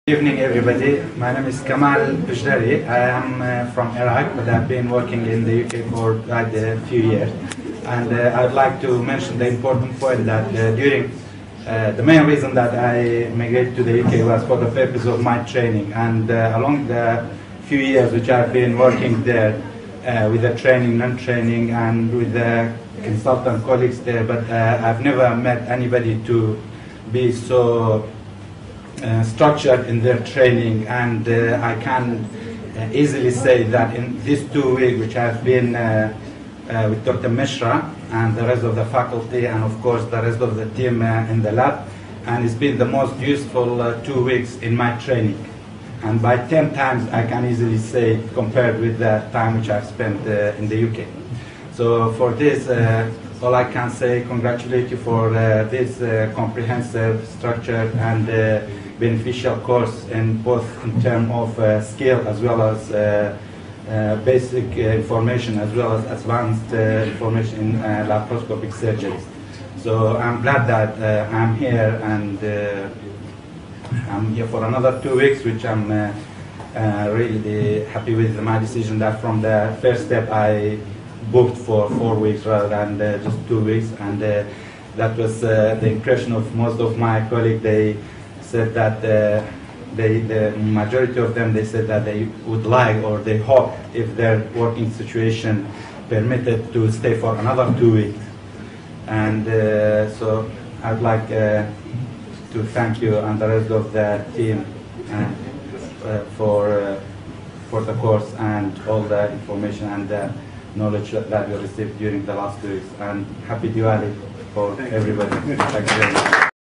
Good evening, everybody. My name is Kamal Bishdari. I am from Iraq, but I've been working in the UK for quite a few years. And I'd like to mention the important point that the main reason that I migrated to the UK was for the purpose of my training. And along the few years which I've been working there with the training, non-training, and with the consultant colleagues there, but I've never met anybody to be so structured in their training, and I can easily say that in these 2 weeks which I've been with Dr. Mishra and the rest of the faculty and of course the rest of the team in the lab, and it's been the most useful 2 weeks in my training, and by 10 times I can easily say compared with the time which I've spent in the UK. So for this, all I can say, congratulate you for this comprehensive, structured and beneficial course in both in terms of skill as well as basic information as well as advanced information in laparoscopic surgery. So I'm glad that I'm here, and I'm here for another 2 weeks, which I'm really happy with my decision that from the first step I booked for 4 weeks rather than just 2 weeks, and that was the impression of most of my colleagues. They said that the majority of them, they said that they would like or they hope if their working situation permitted to stay for another 2 weeks. And so I'd like to thank you and the rest of the team for the course and all the information and the knowledge that you received during the last 2 weeks. And happy Diwali for everybody. Thank you very much.